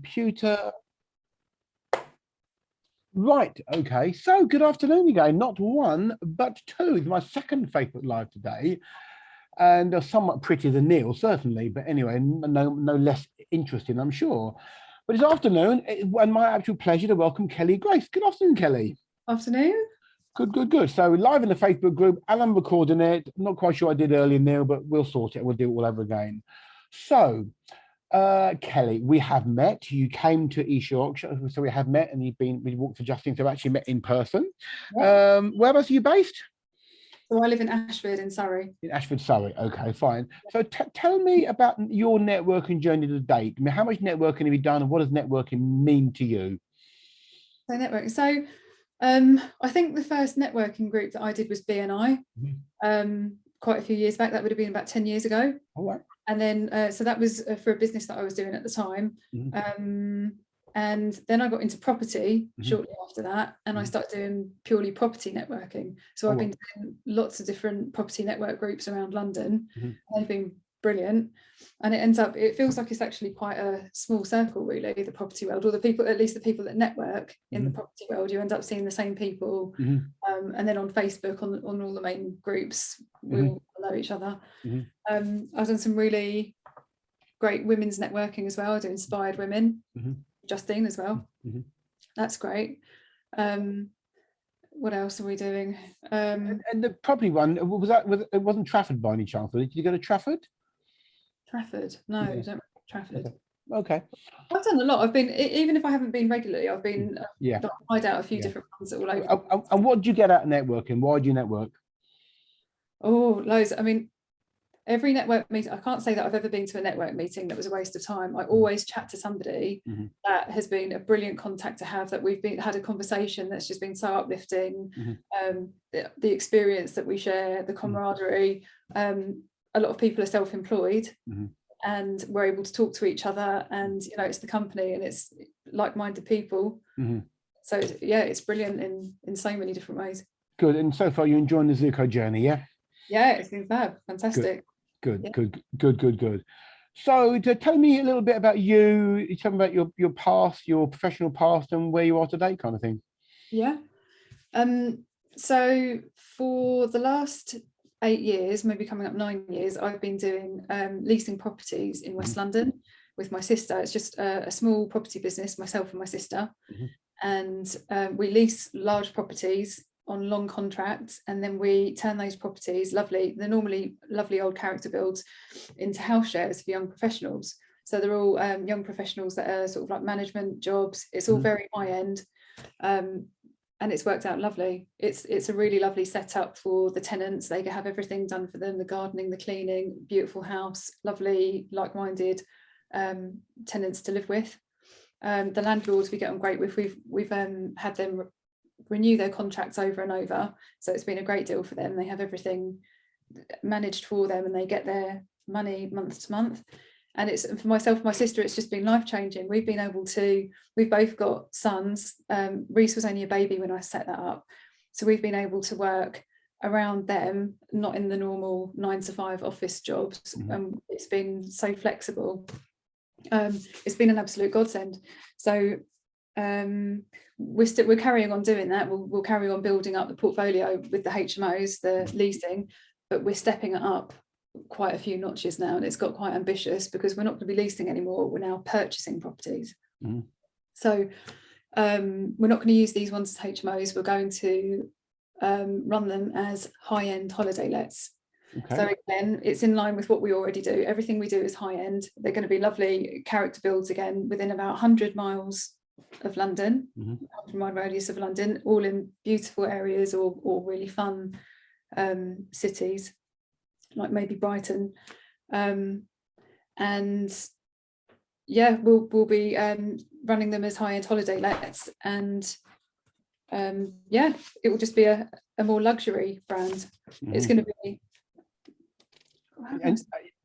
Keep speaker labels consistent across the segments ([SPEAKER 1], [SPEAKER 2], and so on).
[SPEAKER 1] computer. Right, okay. So good afternoon again. Not one, but two. It's my second Facebook Live today. And they're somewhat prettier than Neil, certainly. But anyway, no less interesting, I'm sure. But it's afternoon, and my actual pleasure to welcome Kelly Grace. Good afternoon, Kelly.
[SPEAKER 2] Afternoon.
[SPEAKER 1] Good. So live in the Facebook group, and I'm recording it. I'm not quite sure I did earlier, Neil, but we'll sort it. We'll do it all over again. So, Kelly, we have met. You came to East Yorkshire, so we have met, and we walked to Justin, so we actually met in person. Yeah. Whereabouts are you based?
[SPEAKER 2] So I live in Ashford in Surrey.
[SPEAKER 1] In Ashford, Surrey. Okay, fine. So tell me about your networking journey to date. I mean, how much networking have you done, and what does networking mean to you?
[SPEAKER 2] So networking. So I think the first networking group that I did was BNI. Quite a few years back. That would have been about 10 years ago.
[SPEAKER 1] All right.
[SPEAKER 2] And then so that was for a business that I was doing at the time. And then I got into property shortly after that, and I started doing purely property networking. So I've been doing lots of different property network groups around London. They've been brilliant, and it feels like it's actually quite a small circle, really, the property world, or the people, at least the people that network in the property world. You end up seeing the same people, and then on Facebook, on all the main groups, we all know each other. I've done some really great women's networking as well. I do Inspired Women. Justine as well. That's great. What else are we doing?
[SPEAKER 1] And the property one, it wasn't Trafford by any chance? Did you go to Trafford?
[SPEAKER 2] Trafford? No, I don't Trafford.
[SPEAKER 1] Okay.
[SPEAKER 2] I've done a lot. I've been, even if I haven't been regularly, I've been tried out a few different ones all over.
[SPEAKER 1] And what did you get out of networking? Why do you network?
[SPEAKER 2] Oh, loads. I mean, every network meeting, I can't say that I've ever been to a network meeting that was a waste of time. I always chat to somebody that has been a brilliant contact to have, that we've had a conversation that's just been so uplifting. The experience that we share, the camaraderie. A lot of people are self-employed and we're able to talk to each other, and it's the company and it's like-minded people. So it's brilliant in so many different ways.
[SPEAKER 1] Good. And so far you're enjoying the Zoco journey, yeah?
[SPEAKER 2] Yeah, it's been fab. Fantastic.
[SPEAKER 1] Good. So to tell me a little bit about you, tell me about your past, your professional past, and where you are today, kind of thing.
[SPEAKER 2] Yeah. So for the last 8 years, maybe coming up 9 years, I've been doing leasing properties in West London with my sister. It's just a small property business, myself and my sister, and we lease large properties on long contracts, and then we turn those properties, they're normally lovely old character builds, into house shares for young professionals. So they're all young professionals that are sort of like management jobs. It's all very high end, and it's worked out lovely. It's a really lovely setup for the tenants. They have everything done for them, the gardening, the cleaning, beautiful house, lovely like-minded tenants to live with. The landlords we get on great with. We've had them renew their contracts over and over, so it's been a great deal for them. They have everything managed for them and they get their money month to month. And it's, for myself and my sister, it's just been life-changing. We've both got sons. Reese was only a baby when I set that up, so we've been able to work around them, not in the normal 9-to-5 office jobs. It's been so flexible. It's been an absolute godsend. So we're carrying on doing that. We'll carry on building up the portfolio with the HMOs, the leasing, but we're stepping it up quite a few notches now, and it's got quite ambitious because we're not going to be leasing anymore. We're now purchasing properties. So we're not going to use these ones as HMOs. We're going to run them as high-end holiday lets. So again, it's in line with what we already do. Everything we do is high-end. They're going to be lovely character builds, again, within about 100 miles of London, 100-mile radius of London, all in beautiful areas or really fun cities, like maybe Brighton. And we'll be running them as high-end holiday lets, and it will just be a more luxury brand. It's going to be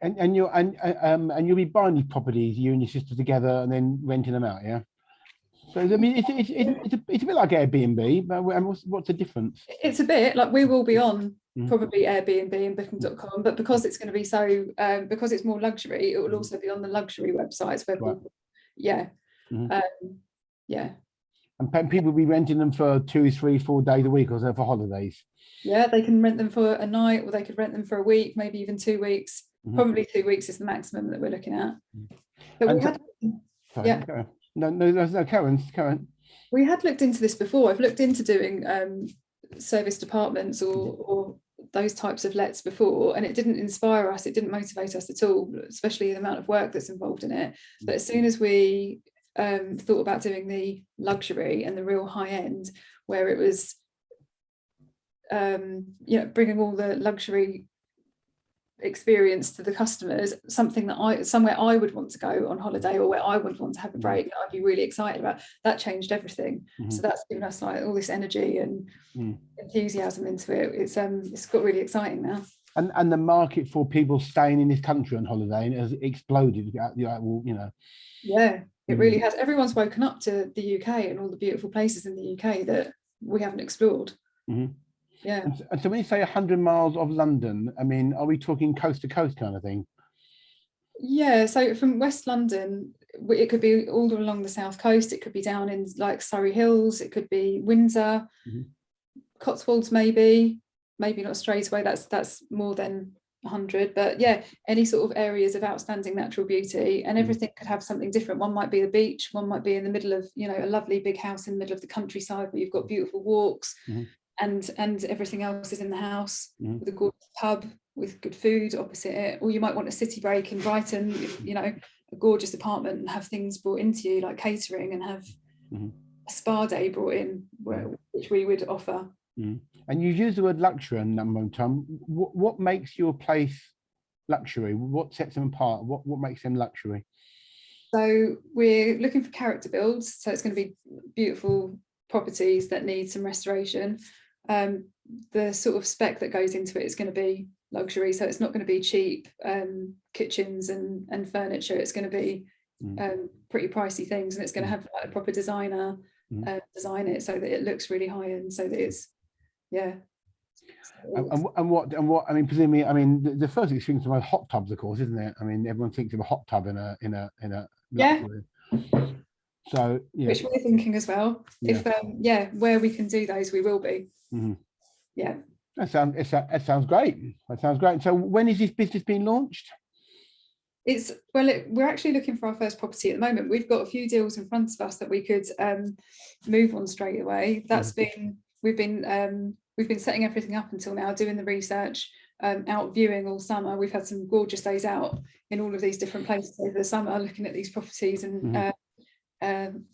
[SPEAKER 1] and you'll be buying these properties, you and your sister together, and then renting them out, yeah? So I mean, it's a bit like Airbnb, but what's the difference?
[SPEAKER 2] It's a bit like, we will be on probably Airbnb and Booking.com, but because it's going to be so, because it's more luxury, it will also be on the luxury websites where people, Yeah.
[SPEAKER 1] And people be renting them for 2, 3, 4 days a week, or so for holidays.
[SPEAKER 2] Yeah, they can rent them for a night, or they could rent them for a week, maybe even 2 weeks. Probably 2 weeks is the maximum that we're looking at. But we had,
[SPEAKER 1] sorry, no, Karen.
[SPEAKER 2] We had looked into this before. I've looked into doing service departments or those types of lets before, and it didn't inspire us. It didn't motivate us at all, especially the amount of work that's involved in it. But as soon as we thought about doing the luxury and the real high end, where it was bringing all the luxury experience to the customers, somewhere I would want to go on holiday, or where I would want to have a break, that I'd be really excited about, that changed everything. So that's given us like all this energy and enthusiasm into it. It's got really exciting now.
[SPEAKER 1] And the market for people staying in this country on holiday has exploded.
[SPEAKER 2] Yeah, it really has. Everyone's woken up to the UK and all the beautiful places in the UK that we haven't explored. Yeah.
[SPEAKER 1] And so when you say 100 miles of London, I mean, are we talking coast to coast kind of thing?
[SPEAKER 2] Yeah, so from West London, it could be all along the south coast. It could be down in like Surrey Hills. It could be Windsor, Cotswolds, maybe not straight away. That's more than 100. But yeah, any sort of areas of outstanding natural beauty, and everything could have something different. One might be the beach. One might be in the middle of, a lovely big house in the middle of the countryside where you've got beautiful walks. And everything else is in the house with a good pub with good food opposite it. Or you might want a city break in Brighton, a gorgeous apartment, and have things brought into you like catering, and have a spa day brought in, which we would offer.
[SPEAKER 1] And you use the word luxury a number of times. What makes your place luxury? What sets them apart? What makes them luxury?
[SPEAKER 2] So we're looking for character builds. So it's going to be beautiful properties that need some restoration. The sort of spec that goes into it is going to be luxury, so it's not going to be cheap kitchens and furniture. It's going to be pretty pricey things, and it's going to have like a proper designer design it so that it looks really high end, so that it's
[SPEAKER 1] And what I mean, presumably, the first experience of my hot tubs, of course, isn't it? I mean, everyone thinks of a hot tub in a luxury. So
[SPEAKER 2] which we're thinking as well. If where we can do those, we will be. Yeah,
[SPEAKER 1] that sounds great. That sounds great. So when is this business being launched?
[SPEAKER 2] We're actually looking for our first property at the moment. We've got a few deals in front of us that we could move on straight away. We've been setting everything up until now, doing the research, out viewing all summer. We've had some gorgeous days out in all of these different places over the summer, looking at these properties and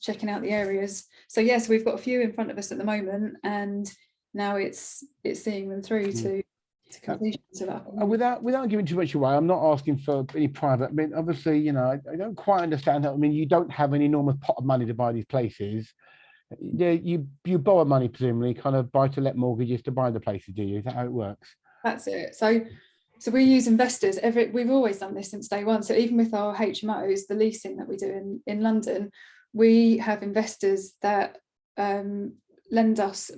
[SPEAKER 2] checking out the areas. So we've got a few in front of us at the moment, and now it's seeing them through to completion.
[SPEAKER 1] Without giving too much away, I'm not asking for any private. I mean, obviously, I don't quite understand that. I mean, you don't have an enormous pot of money to buy these places. You borrow money, presumably, kind of buy to let mortgages to buy the places, do you? Is that how it works?
[SPEAKER 2] That's it. So we use investors. We've always done this since day one. So even with our HMOs, the leasing that we do in London, we have investors that lend us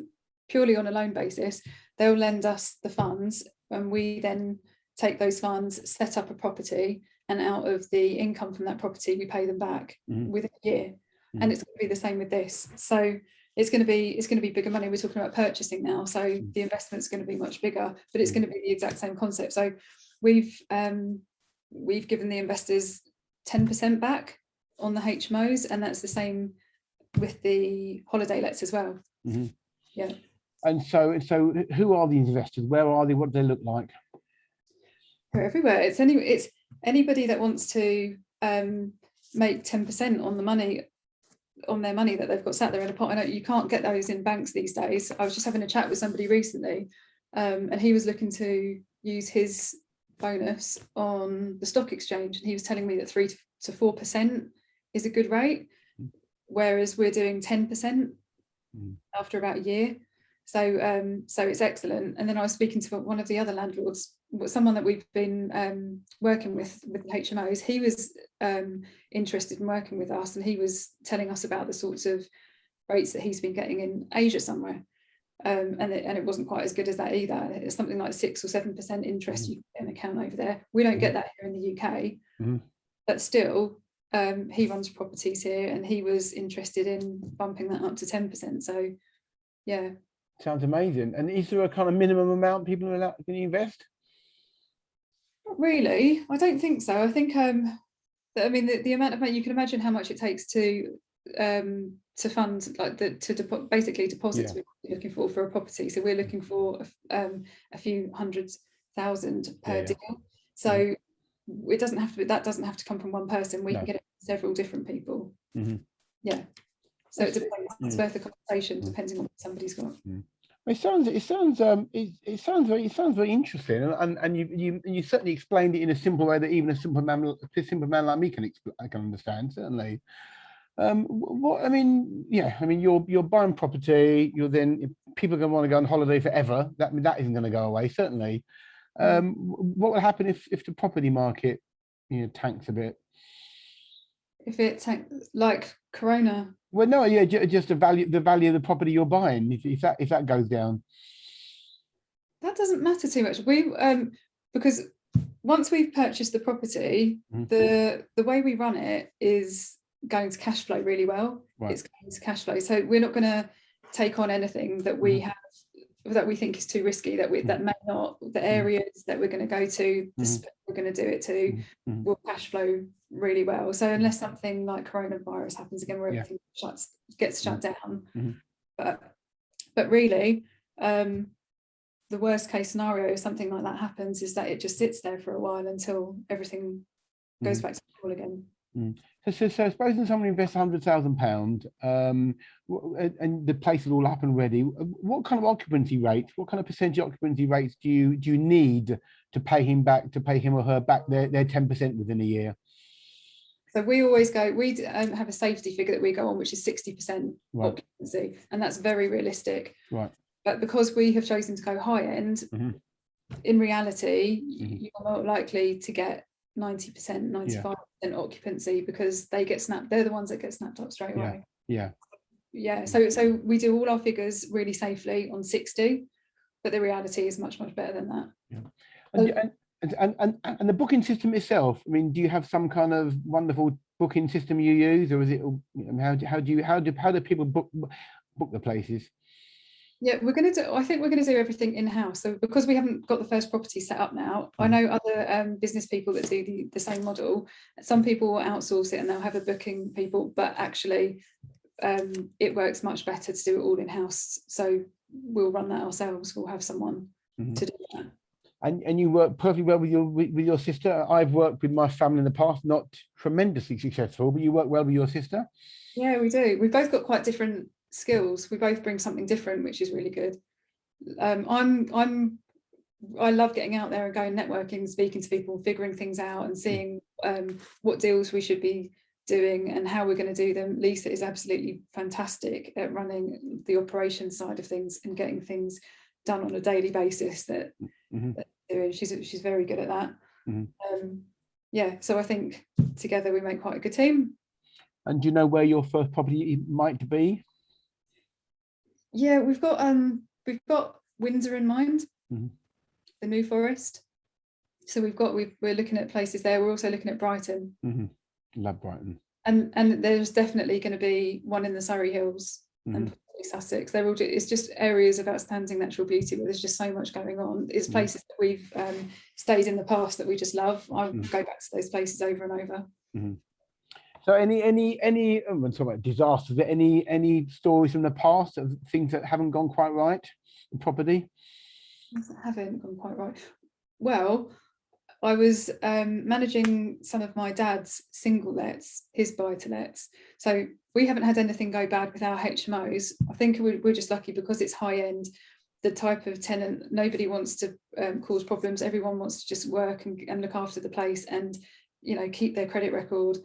[SPEAKER 2] purely on a loan basis. They'll lend us the funds, and we then take those funds, set up a property, and out of the income from that property, we pay them back within a year. And it's going to be the same with this. So it's going to be bigger money. We're talking about purchasing now, so the investment's going to be much bigger, but it's going to be the exact same concept. So we've given the investors 10% back on the HMOs, and that's the same with the holiday lets as well. Yeah.
[SPEAKER 1] And so who are these investors? Where are they? What do they look like?
[SPEAKER 2] They're everywhere. It's anybody that wants to make 10% on their money that they've got sat there in a pot. I know you can't get those in banks these days. I was just having a chat with somebody recently, and he was looking to use his bonus on the stock exchange, and he was telling me that 3 to 4% is a good rate, whereas we're doing 10% after about a year. So it's excellent. And then I was speaking to one of the other landlords, someone that we've been working with the HMOs. He was interested in working with us, and he was telling us about the sorts of rates that he's been getting in Asia somewhere. And it wasn't quite as good as that either. It's something like 6 or 7% interest you get an account over there. We don't get that here in the UK, but still he runs properties here, and he was interested in bumping that up to 10%. So yeah.
[SPEAKER 1] Sounds amazing. And is there a kind of minimum amount people are allowed to invest?
[SPEAKER 2] Not really. I don't think so. I think I mean the amount of money, you can imagine how much it takes to fund, like basically deposits we're looking for a property. So we're looking for a few $100,000 per deal. So it doesn't have to be, that doesn't have to come from one person. We can get it from several different people. Yeah. So it depends. It's worth a conversation depending on what somebody's got.
[SPEAKER 1] It sounds very interesting, and you certainly explained it in a simple way that even a simple man like me can understand, certainly. What I mean, you're buying property. You're then, people are going to want to go on holiday forever. That isn't going to go away, certainly. What will happen if the property market, tanks a bit?
[SPEAKER 2] If it tanks like Corona?
[SPEAKER 1] Well, no, yeah, just the value of the property you're buying. If that goes down,
[SPEAKER 2] that doesn't matter too much. We because once we've purchased the property, the way we run it is going to cash flow really well. It's going to cash flow, so we're not going to take on anything that we have that we think is too risky, that may not, the areas that we're going to go to, we're going to do it to, will cash flow really well. So unless something like coronavirus happens again, where everything gets shut down, but really, the worst case scenario, if something like that happens, is that it just sits there for a while until everything goes back to normal again.
[SPEAKER 1] So supposing someone invests £100,000, and the place is all up and ready, what kind of occupancy rate, what kind of percentage occupancy rates do you need to pay him or her back their 10% within a year?
[SPEAKER 2] So we always go, we have a safety figure that we go on, which is 60% occupancy, and that's very realistic. Right. But because we have chosen to go high end, in reality, you're more likely to get 90%, 95% occupancy, because they get snapped. They're the ones that get snapped up straight away. Yeah. So we do all our figures really safely on 60, but the reality is much better than that.
[SPEAKER 1] And the booking system itself, I mean, do you have some kind of wonderful booking system you use, or is it, how do people book the places?
[SPEAKER 2] Yeah, I think we're going to do everything in-house. So because we haven't got the first property set up now, I know other business people that do the same model. Some people will outsource it and they'll have a booking people, but actually it works much better to do it all in-house. So we'll run that ourselves. We'll have someone to do that.
[SPEAKER 1] And you work perfectly well with your sister. I've worked with my family in the past, not tremendously successful, but you work well with your sister.
[SPEAKER 2] Yeah, we do. We've both got quite different skills. We both bring something different, which is really good. I love getting out there and going networking, speaking to people, figuring things out and seeing what deals we should be doing and how we're going to do them. Lisa is absolutely fantastic at running the operations side of things and getting things done on a daily basis. She's very good at that. So I think together we make quite a good team.
[SPEAKER 1] And do you know where your first property might be?
[SPEAKER 2] Yeah, we've got Windsor in mind, the New Forest. So we're looking at places there. We're also looking at Brighton.
[SPEAKER 1] Love Brighton.
[SPEAKER 2] And there's definitely going to be one in the Surrey Hills and Sussex. They're all it's just areas of outstanding natural beauty where there's just so much going on. It's places that we've stayed in the past that we just love. I go back to those places over and over.
[SPEAKER 1] So any I'm talking about disasters, any stories from the past of things that haven't gone quite right in property?
[SPEAKER 2] Things that haven't gone quite right. Well, I was managing some of my dad's single lets, his buy-to-lets. So we haven't had anything go bad with our HMOs. I think we're just lucky because it's high end. The type of tenant, nobody wants to cause problems. Everyone wants to just work and look after the place and keep their credit record.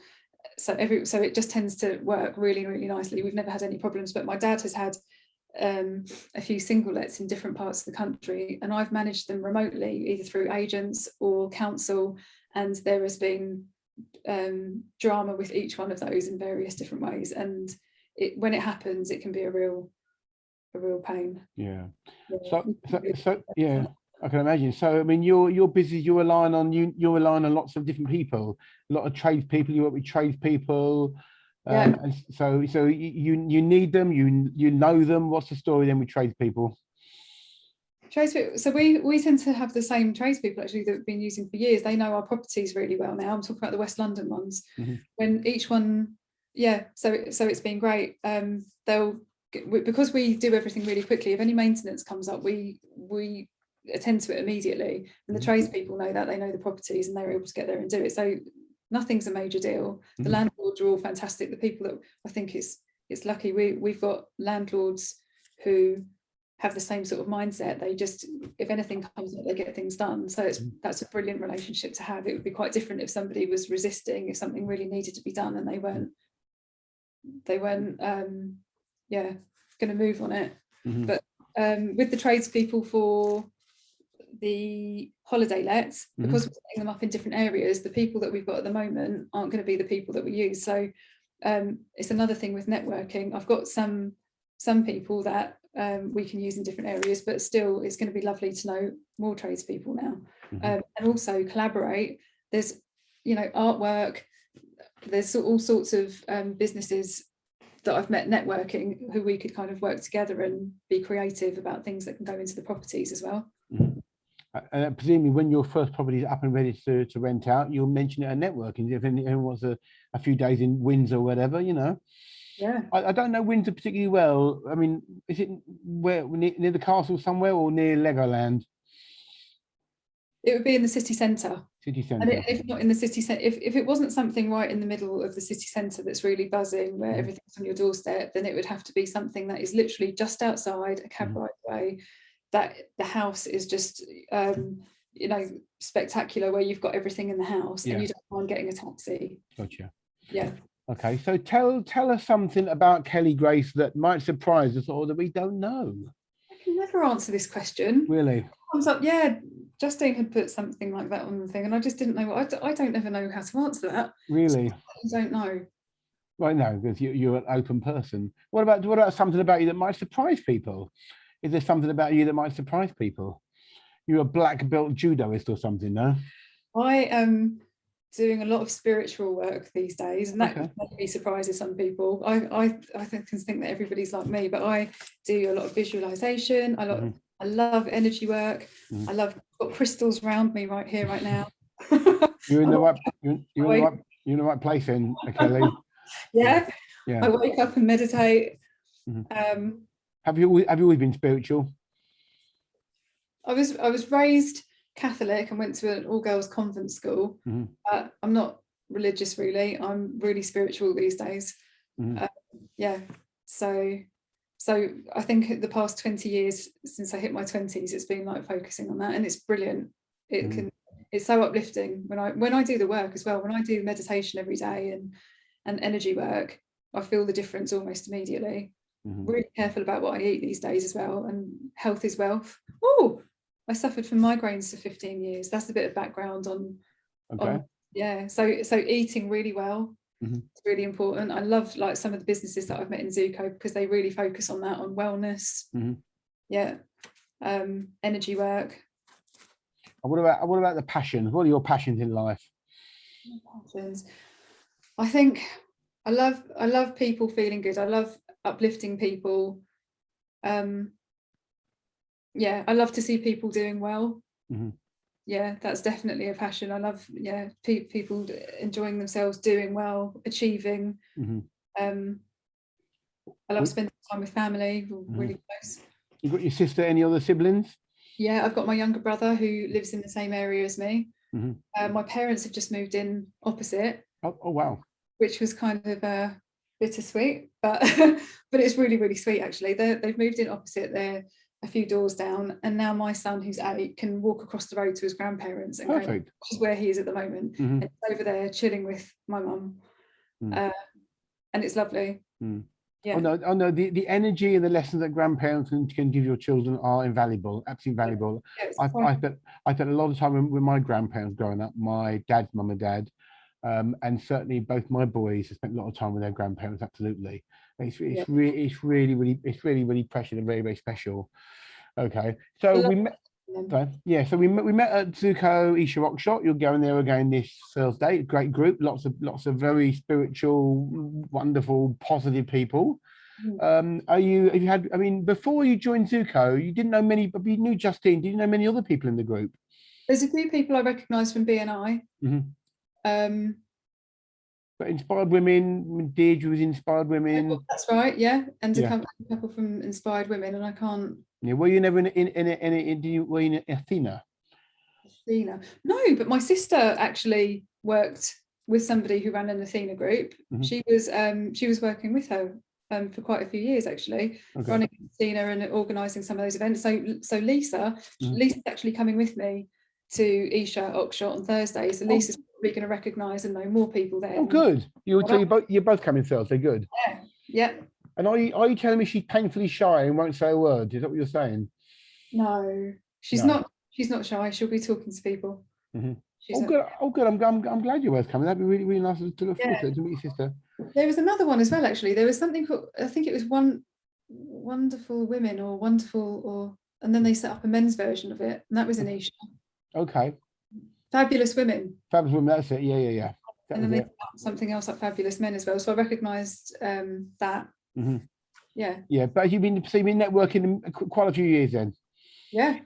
[SPEAKER 2] So it just tends to work really, really nicely. We've never had any problems, but my dad has had a few single lets in different parts of the country, and I've managed them remotely, either through agents or council, and there has been drama with each one of those in various different ways, and when it happens, it can be a real pain.
[SPEAKER 1] So yeah. I can imagine. So, I mean, you're busy. You're relying on you're relying on lots of different people, a lot of tradespeople. You work with tradespeople,
[SPEAKER 2] Yeah.
[SPEAKER 1] and so you need them. You know them. What's the story then with tradespeople?
[SPEAKER 2] Tradespeople. So we tend to have the same tradespeople actually that we've been using for years. They know our properties really well now. I'm talking about the West London ones. When each one, yeah. So it's been great. Because we do everything really quickly. If any maintenance comes up, we attend to it immediately. And the tradespeople know that, they know the properties, and they're able to get there and do it. So nothing's a major deal. The landlords are all fantastic. The people that I think it's lucky we've got landlords who have the same sort of mindset. They just, if anything comes up, they get things done. So that's a brilliant relationship to have. It would be quite different if somebody was resisting, if something really needed to be done and they weren't going to move on it. But with the tradespeople for the holiday lets, because we're setting them up in different areas, the people that we've got at the moment aren't going to be the people that we use. So it's another thing with networking. I've got some people that we can use in different areas, but still it's going to be lovely to know more tradespeople now. And also collaborate. There's artwork, there's all sorts of businesses that I've met networking who we could kind of work together and be creative about things that can go into the properties as well.
[SPEAKER 1] And presumably when your first property is up and ready to rent out, you'll mention it at networking. If anyone wants a few days in Windsor or whatever,
[SPEAKER 2] Yeah.
[SPEAKER 1] I don't know Windsor particularly well. I mean, is it where near the castle somewhere or near Legoland?
[SPEAKER 2] It would be in the city centre.
[SPEAKER 1] City centre.
[SPEAKER 2] And if not in the city centre, if it wasn't something right in the middle of the city centre that's really buzzing, where everything's on your doorstep, then it would have to be something that is literally just outside, a cab ride away, that the house is just spectacular, where you've got everything in the house and you don't mind getting a taxi.
[SPEAKER 1] Gotcha.
[SPEAKER 2] Yeah. Okay,
[SPEAKER 1] so tell us something about Kelly Grace that might surprise us or that we don't know.
[SPEAKER 2] I can never answer this question.
[SPEAKER 1] Really?
[SPEAKER 2] Comes up, yeah. Justine had put something like that on the thing, and I just didn't know. I don't ever know how to answer that.
[SPEAKER 1] Really?
[SPEAKER 2] I don't know.
[SPEAKER 1] Right, no, because you're an open person. What about something about you that might surprise people? Is there something about you that might surprise people? You're a black belt judoist or something, no?
[SPEAKER 2] I am doing a lot of spiritual work these days, and that maybe surprises some people. I think that everybody's like me, but I do a lot of visualization. I love energy work. I love, got crystals around me right here, right now.
[SPEAKER 1] You're in the right place, then, Kelly.
[SPEAKER 2] Yeah. I wake up and meditate.
[SPEAKER 1] Have you always been spiritual?
[SPEAKER 2] I was raised Catholic and went to an all-girls convent school. But I'm not religious really. I'm really spiritual these days. So I think the past 20 years since I hit my 20s, it's been like focusing on that, and it's brilliant. It's so uplifting when I do the work as well. When I do meditation every day and energy work, I feel the difference almost immediately. Really careful about what I eat these days as well, and health is wealth. Oh, I suffered from migraines for 15 years. That's a bit of background on so eating really well. It's really important. I love like some of the businesses that I've met in Zoco because they really focus on that, on wellness. Energy work.
[SPEAKER 1] And what about the passions? What are your passions in life?
[SPEAKER 2] Passions. I think I love people feeling good. I love uplifting people. I love to see people doing well. That's definitely a passion. I love people enjoying themselves, doing well, achieving. I love spending time with family. We're really close.
[SPEAKER 1] You got your sister? Any other siblings?
[SPEAKER 2] Yeah, I've got my younger brother who lives in the same area as me. My parents have just moved in opposite.
[SPEAKER 1] Oh wow.
[SPEAKER 2] Which was kind of bittersweet, but it's really, really sweet actually. They've moved in opposite. They're a few doors down, and now my son, who's 8, can walk across the road to his grandparents and
[SPEAKER 1] Perfect.
[SPEAKER 2] go, which is where he is at the moment. And he's over there chilling with my mum, and it's lovely.
[SPEAKER 1] Oh no, the energy and the lessons that grandparents can give your children are invaluable, absolutely valuable. I spent a lot of time with my grandparents growing up, my dad's mum and dad, and certainly both my boys have spent a lot of time with their grandparents. Absolutely, it's really precious and very, very special. Okay, so Okay. Yeah, so we met at Zoco Isha Rock Shop. You're going there again this Thursday. Great group, lots of very spiritual, wonderful, positive people. Have you had, I mean, before you joined Zuko, you didn't know many, but you knew Justine. Did you know many other people in the group?
[SPEAKER 2] There's a few people I recognise from BNI. Um,
[SPEAKER 1] But Inspired Women, Deirdre was Inspired Women.
[SPEAKER 2] that's right, yeah. And
[SPEAKER 1] Yeah.
[SPEAKER 2] a couple from Inspired Women, and I can't.
[SPEAKER 1] Yeah, were you never were you in Athena?
[SPEAKER 2] Athena. No, but my sister actually worked with somebody who ran an Athena group. She was working with her for quite a few years, actually, running Athena and organising some of those events. So Lisa's actually coming with me to Isha Oxshot on Thursday. So Lisa's probably going to recognise and know more people there.
[SPEAKER 1] Oh, good. You're both coming Thursday. Good.
[SPEAKER 2] Yeah.
[SPEAKER 1] And are you telling me she's painfully shy and won't say a word? Is that what you're saying?
[SPEAKER 2] No, she's not. She's not shy. She'll be talking to people.
[SPEAKER 1] Good. Oh, good. I'm glad you're both coming. That'd be really, really nice to look forward to meet your sister.
[SPEAKER 2] There was another one as well, actually. There was something called, I think it was Wonderful Women or Wonderful, and then they set up a men's version of it, and that was in Isha. Okay. Fabulous Women.
[SPEAKER 1] Fabulous Women, that's it. Yeah.
[SPEAKER 2] And then they set up something else like Fabulous Men as well. So I recognised that. Yeah.
[SPEAKER 1] But you've been networking quite a few years then.
[SPEAKER 2] Yeah.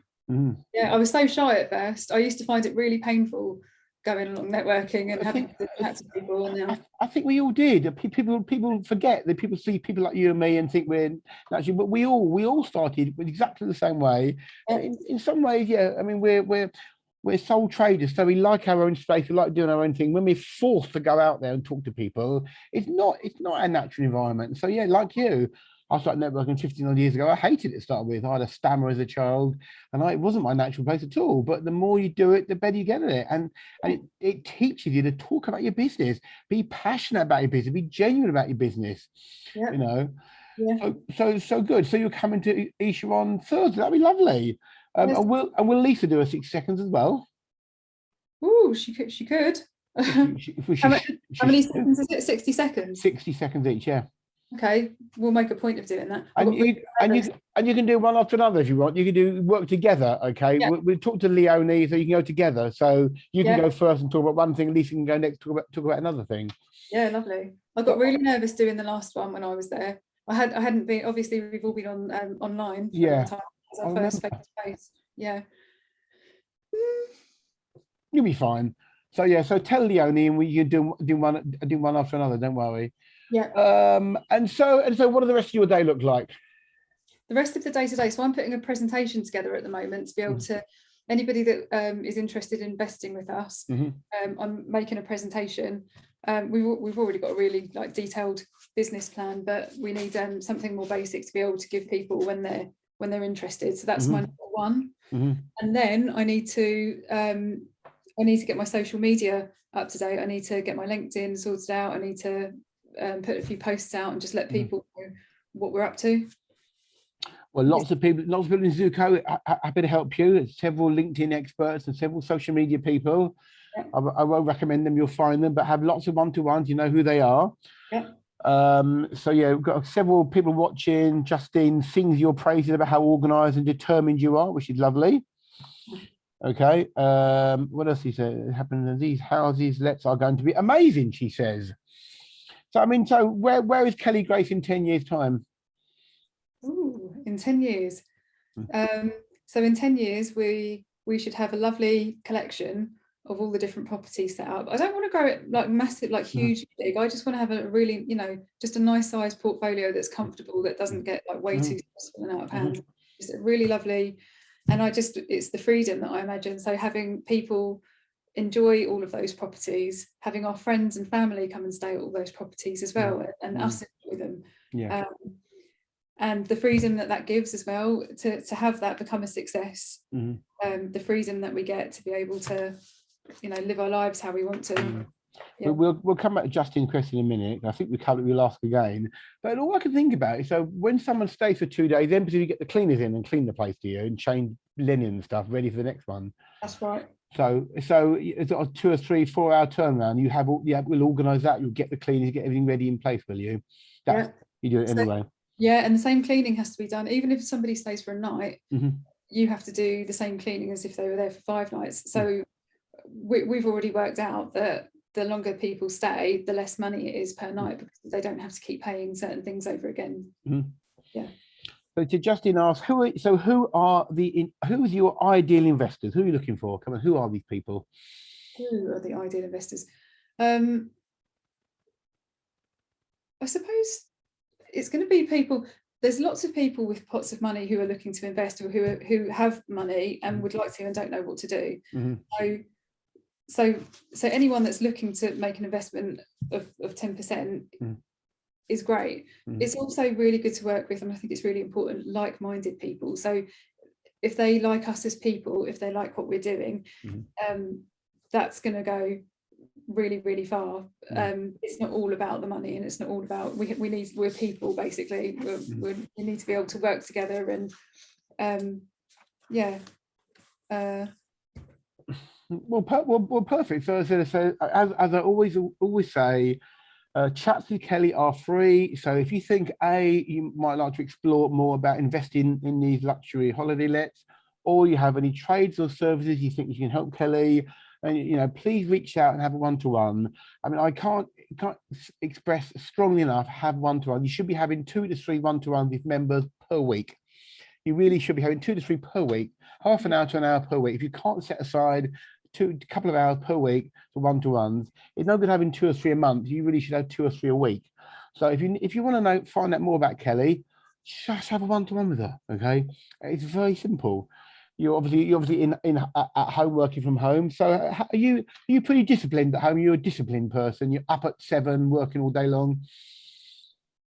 [SPEAKER 2] Yeah, I was so shy at first. I used to find it really painful going along networking and having to chat to people. And now
[SPEAKER 1] I think we all did. People forget that people see people like you and me and think we're actually, but we all started with exactly the same way. In some ways, yeah. I mean, we're sole traders, so we like our own space. We like doing our own thing. When we're forced to go out there and talk to people, it's not our natural environment. So yeah, like you, I started networking 15 odd years ago. I hated it to start with. I had a stammer as a child, and it wasn't my natural place at all. But the more you do it, the better you get at it. And it teaches you to talk about your business, be passionate about your business, be genuine about your business.
[SPEAKER 2] Yeah.
[SPEAKER 1] You know.
[SPEAKER 2] Yeah.
[SPEAKER 1] So good. So you're coming to Isha on Thursday. That'd be lovely.
[SPEAKER 2] Yes.
[SPEAKER 1] And will Lisa do a 6 seconds as well?
[SPEAKER 2] Oh, she could. How many seconds is it? 60 seconds?
[SPEAKER 1] 60 seconds each, yeah.
[SPEAKER 2] Okay, we'll make a point of doing that.
[SPEAKER 1] And you can do one after another if you want. You can do work together, okay? Yeah. We'll talk to Leonie so you can go together. So you can go first and talk about one thing, Lisa can go next, talk about another thing.
[SPEAKER 2] Yeah, lovely. I got really nervous doing the last one when I was there. I hadn't been, obviously we've all been on online for a long time. It was our first face-to-face. Yeah.
[SPEAKER 1] You'll be fine. So yeah, so tell Leonie and you do one after another, don't worry.
[SPEAKER 2] Yeah.
[SPEAKER 1] And so what does the rest of your day look like?
[SPEAKER 2] The rest of the day today, so I'm putting a presentation together at the moment to be able to, anybody that is interested in investing with us, I'm making a presentation. We've already got a really detailed business plan, but we need something more basic to be able to give people when they're interested. So that's my number one. And then I need to get my social media up to date. I need to get my LinkedIn sorted out. I need to put a few posts out and just let people know what we're up to.
[SPEAKER 1] Well, lots of people in Zoco are happy to help you. There's several LinkedIn experts and several social media people. Yeah. I won't recommend them, you'll find them, but have lots of one-to-ones, you know who they are.
[SPEAKER 2] Yeah.
[SPEAKER 1] So yeah, we've got several people watching. Justine sings your praises about how organised and determined you are, which is lovely. Okay. What else he said? Happened, these houses are going to be amazing, she says. So I mean, so where is Kelly Grace in 10 years' time?
[SPEAKER 2] Ooh, in 10 years. So in 10 years, we should have a lovely collection of all the different properties set up. I don't want to grow it like massive, like huge, big. I just want to have a really, just a nice sized portfolio that's comfortable, that doesn't get way too stressful and out of hand. It's really lovely. And it's the freedom that I imagine. So having people enjoy all of those properties, having our friends and family come and stay at all those properties as well, and us enjoy them. Yeah. And the freedom that gives as well to have that become a success. The freedom that we get to be able to, live our lives how we want to. Yeah.
[SPEAKER 1] We'll come back to Justine's question in a minute. I think we'll ask again. But all I can think about is, so when someone stays for 2 days, then you get the cleaners in and clean the place to you and change linen and stuff ready for the next one.
[SPEAKER 2] That's right.
[SPEAKER 1] So it's a 2 or 3, 4 hour turnaround. We'll organise that. You'll get the cleaners, get everything ready in place, will you? You do it anyway.
[SPEAKER 2] Yeah, and the same cleaning has to be done, even if somebody stays for a night. you have to do the same cleaning as if they were there for 5 nights. So we've already worked out that the longer people stay, the less money it is per night, because they don't have to keep paying certain things over again. Yeah.
[SPEAKER 1] So to Justin asks, who's your ideal investors? Who are you looking for? Come on, who are these people?
[SPEAKER 2] Who are the ideal investors? I suppose it's going to be people. There's lots of people with pots of money who are looking to invest, or who have money and would like to and don't know what to do. So anyone that's looking to make an investment of 10% is great. It's also really good to work with, and I think it's really important, like-minded people. So if they like us as people, if they like what we're doing, that's going to go really, really far. It's not all about the money, and it's not all about we're people, basically. We need to be able to work together, and
[SPEAKER 1] well, perfect. So as I always say, chats with Kelly are free. So if you think you might like to explore more about investing in these luxury holiday lets, or you have any trades or services you think you can help Kelly, and please reach out and have a one-to-one. I mean, I can't express strongly enough, have one-to-one. You should be having 2 to 3 one-to-ones with members per week. You really should be having 2 to 3 per week, half an hour to an hour per week. If you can't set aside a couple of hours per week for one-to-ones, it's no good having 2 or 3 a month. You really should have 2 or 3 a week. So if you want to find out more about Kelly, just have a one-to-one with her. Okay, it's very simple. You're obviously at home, working from home. So are you pretty disciplined at home? You're a disciplined person. You're up at 7, working all day long.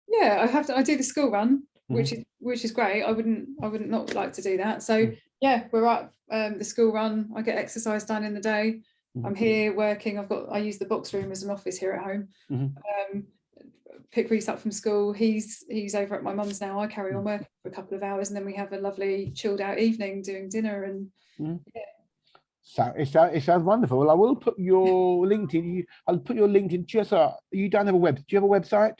[SPEAKER 2] Yeah, I do the school run, which is great. I wouldn't not like to do that. So yeah, we're up the school run. I get exercise done in the day. I'm here working. I use the box room as an office here at home. Pick Reese up from school. He's over at my mum's now. I carry on working for a couple of hours, and then we have a lovely chilled out evening doing dinner. And
[SPEAKER 1] So it sounds wonderful. Well, I will put your LinkedIn. I'll put your LinkedIn. Just you don't have a do you have a website?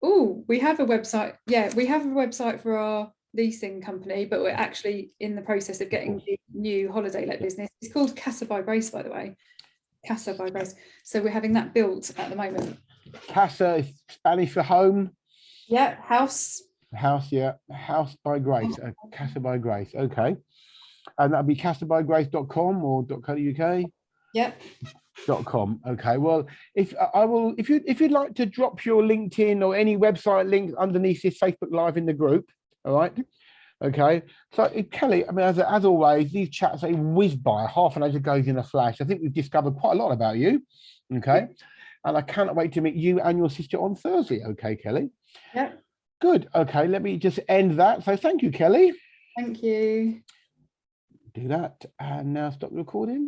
[SPEAKER 2] Oh, we have a website. Yeah, we have a website for our leasing company, but we're actually in the process of getting the new holiday let business. It's called Casa by Grace, by the way. Casa by Grace. So we're having that built at the moment.
[SPEAKER 1] Casa is Spanish for home.
[SPEAKER 2] Yeah, house.
[SPEAKER 1] House, yeah. House by Grace. Casa by Grace. Okay. And that'll be casabygrace.com or .co.uk.
[SPEAKER 2] Yep.
[SPEAKER 1] .com. Okay. Well, if you'd like to drop your LinkedIn or any website link underneath this Facebook Live in the group. All right. Okay. So Kelly, I mean, as always, these chats they whiz by. Half an hour goes in a flash. I think we've discovered quite a lot about you. Okay. And I cannot wait to meet you and your sister on Thursday. Okay, Kelly.
[SPEAKER 2] Yeah.
[SPEAKER 1] Good. Okay. Let me just end that. So thank you, Kelly.
[SPEAKER 2] Thank you.
[SPEAKER 1] Do that and now stop recording.